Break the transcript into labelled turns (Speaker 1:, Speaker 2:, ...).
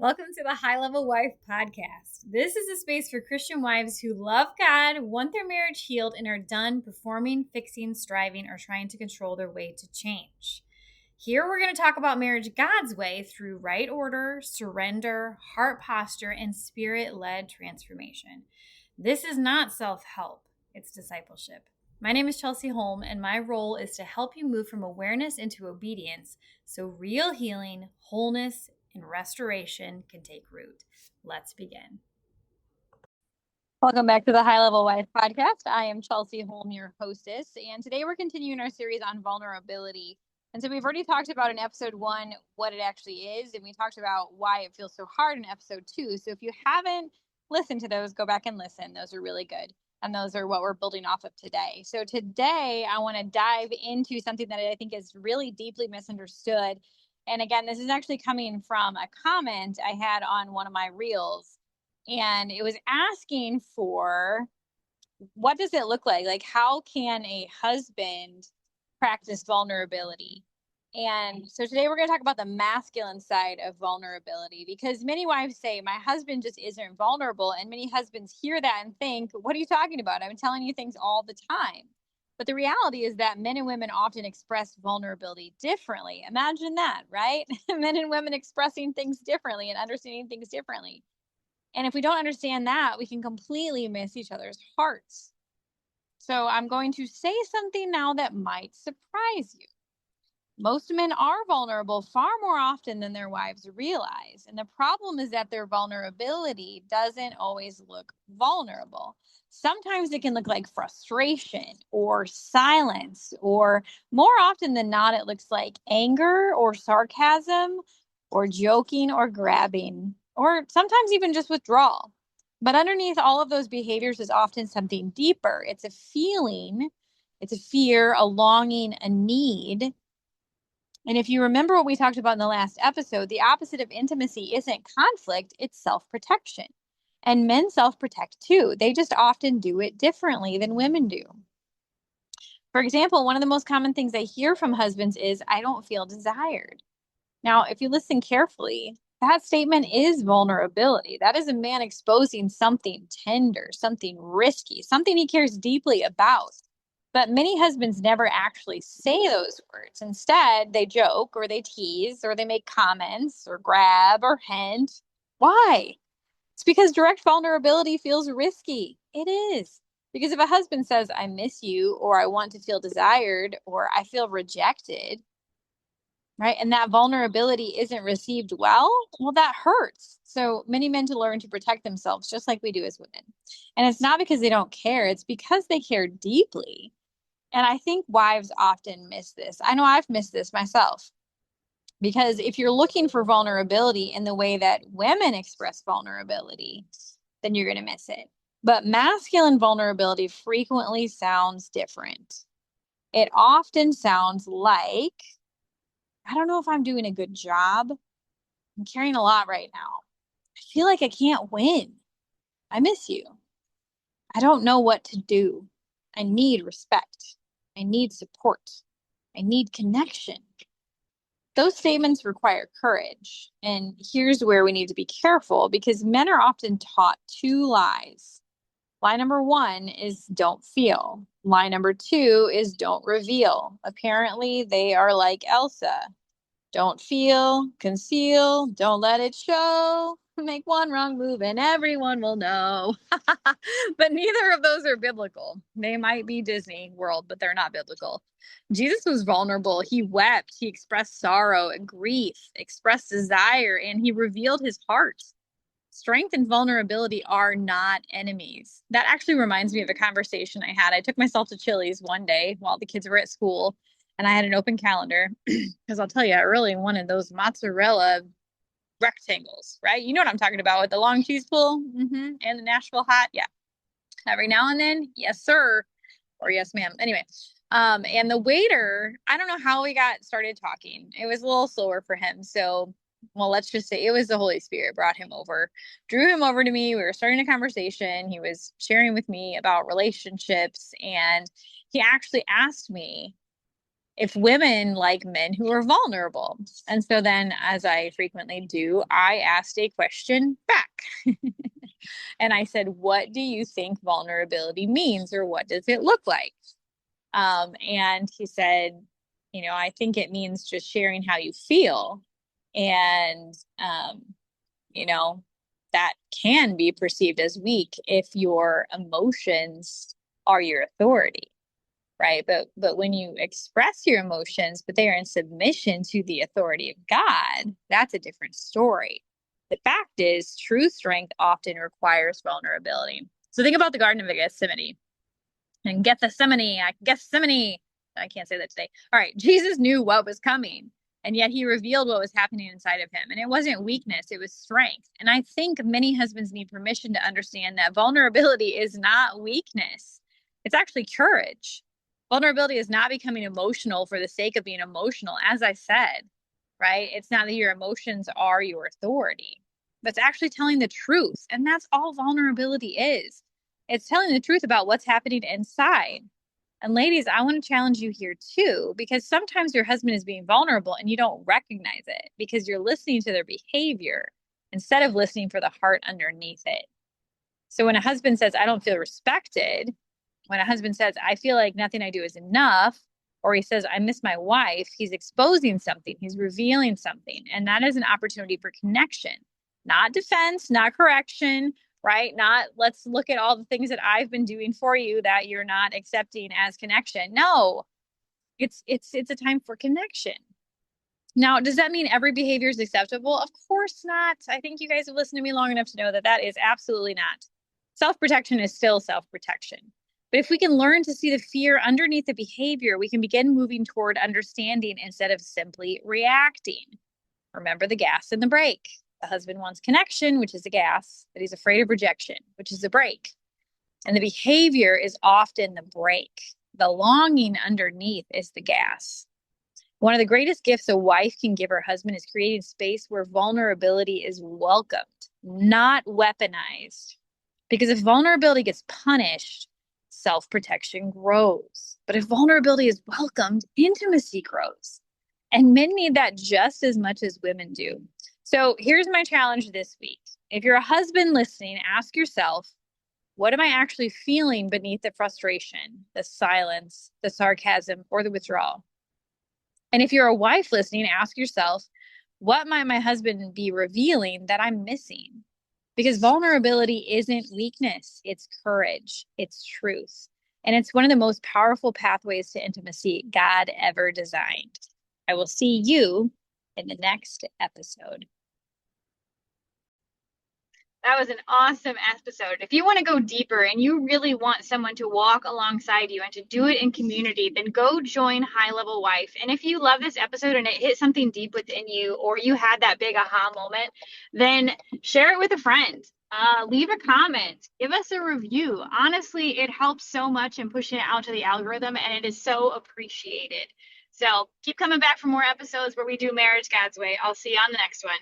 Speaker 1: Welcome to the High Level Wife Podcast. This is a space for Christian wives who love God, want their marriage healed, and are done performing, fixing, striving, or trying to control their way to change. Here we're going to talk about marriage God's way through right order, surrender, heart posture, and spirit-led transformation. This is not self-help, it's discipleship. My name is Chelsey Holm, and my role is to help you move from awareness into obedience so real healing, wholeness, and restoration can take root. Let's begin.
Speaker 2: Welcome back to the High Level Wife Podcast. I am Chelsey Holm, your hostess, and today we're continuing our series on vulnerability. And so we've already talked about in episode 1 what it actually is, and we talked about why it feels so hard in episode 2. So if you haven't listened to those, go back and listen. Those are really good, and those are what we're building off of today. So today I want to dive into something that I think is really deeply misunderstood. And again, this is actually coming from a comment I had on one of my reels. And it was asking for, what does it look like? Like, how can a husband practice vulnerability? And so today we're going to talk about the masculine side of vulnerability, because many wives say, my husband just isn't vulnerable. And many husbands hear that and think, what are you talking about? I'm telling you things all the time. But the reality is that men and women often express vulnerability differently. Imagine that, right? Men and women expressing things differently and understanding things differently. And if we don't understand that, we can completely miss each other's hearts. So I'm going to say something now that might surprise you. Most men are vulnerable far more often than their wives realize. And the problem is that their vulnerability doesn't always look vulnerable. Sometimes it can look like frustration or silence, or more often than not, it looks like anger or sarcasm or joking or grabbing, or sometimes even just withdrawal. But underneath all of those behaviors is often something deeper. It's a feeling, it's a fear, a longing, a need. And if you remember what we talked about in the last episode, the opposite of intimacy isn't conflict, it's self-protection. And men self-protect too. They just often do it differently than women do. For example, one of the most common things I hear from husbands is, I don't feel desired. Now, if you listen carefully, that statement is vulnerability. That is a man exposing something tender, something risky, something he cares deeply about. But many husbands never actually say those words. Instead, they joke or they tease or they make comments or grab or hint. Why? It's because direct vulnerability feels risky. It is. Because if a husband says, I miss you, or I want to feel desired, or I feel rejected, right, and that vulnerability isn't received well, that hurts. So many men to learn to protect themselves just like we do as women. And it's not because they don't care. It's because they care deeply. And I think wives often miss this. I know I've missed this myself, because if you're looking for vulnerability in the way that women express vulnerability, then you're going to miss it. But masculine vulnerability frequently sounds different. It often sounds like, I don't know if I'm doing a good job. I'm carrying a lot right now. I feel like I can't win. I miss you. I don't know what to do. I need respect. I need support. I need connection. Those statements require courage. And here's where we need to be careful, because men are often taught 2 lies. Lie number 1 is don't feel. Lie number 2 is don't reveal. Apparently, they are like Elsa. Don't feel, conceal, don't let it show. Make one wrong move and everyone will know. But neither of those are biblical. They might be Disney World, but they're not biblical. Jesus was vulnerable. He wept. He expressed sorrow and grief, expressed desire, and he revealed his heart. Strength and vulnerability are not enemies. That actually reminds me of a conversation I had. I took myself to Chili's one day while the kids were at school, and I had an open calendar because I'll tell you, I really wanted those mozzarella rectangles, right? You know what I'm talking about, with the long cheese pull and the Nashville hot. Yeah. Every now and then, yes, sir, or yes, ma'am. Anyway, and the waiter, I don't know how we got started talking. It was a little slower for him. So, well, let's just say it was the Holy Spirit brought him over, drew him over to me. We were starting a conversation. He was sharing with me about relationships, and he actually asked me if women like men who are vulnerable. And so then, as I frequently do, I asked a question back. And I said, what do you think vulnerability means, or what does it look like? And he said, I think it means just sharing how you feel. And, that can be perceived as weak if your emotions are your authority, right? But when you express your emotions, but they are in submission to the authority of God, that's a different story. The fact is, true strength often requires vulnerability. So think about the Garden of Gethsemane. And Gethsemane, I can't say that today. All right, Jesus knew what was coming, and yet he revealed what was happening inside of him. And it wasn't weakness, it was strength. And I think many husbands need permission to understand that vulnerability is not weakness. It's actually courage. Vulnerability is not becoming emotional for the sake of being emotional, as I said, right? It's not that your emotions are your authority, but it's actually telling the truth. And that's all vulnerability is. It's telling the truth about what's happening inside. And ladies, I want to challenge you here too, because sometimes your husband is being vulnerable and you don't recognize it because you're listening to their behavior instead of listening for the heart underneath it. So when a husband says, I don't feel respected, when a husband says, I feel like nothing I do is enough, or he says, I miss my wife, he's exposing something, he's revealing something. And that is an opportunity for connection, not defense, not correction, right? Not let's look at all the things that I've been doing for you that you're not accepting as connection. No, it's a time for connection. Now, does that mean every behavior is acceptable? Of course not. I think you guys have listened to me long enough to know that that is absolutely not. Self-protection is still self-protection. But if we can learn to see the fear underneath the behavior, we can begin moving toward understanding instead of simply reacting. Remember the gas and the brake. The husband wants connection, which is the gas, but he's afraid of rejection, which is the brake. And the behavior is often the brake. The longing underneath is the gas. One of the greatest gifts a wife can give her husband is creating space where vulnerability is welcomed, not weaponized. Because if vulnerability gets punished, self-protection grows. But if vulnerability is welcomed, intimacy grows. And men need that just as much as women do. So here's my challenge this week. If you're a husband listening, ask yourself, what am I actually feeling beneath the frustration, the silence, the sarcasm, or the withdrawal? And if you're a wife listening, ask yourself, what might my husband be revealing that I'm missing? Because vulnerability isn't weakness, it's courage, it's truth. And it's one of the most powerful pathways to intimacy God ever designed. I will see you in the next episode.
Speaker 1: That was an awesome episode. If you want to go deeper and you really want someone to walk alongside you and to do it in community, then go join High Level Wife. And if you love this episode and it hit something deep within you, or you had that big aha moment, then share it with a friend. Leave a comment, give us a review. Honestly, it helps so much in pushing it out to the algorithm, and it is so appreciated. So keep coming back for more episodes where we do marriage God's way. I'll see you on the next one.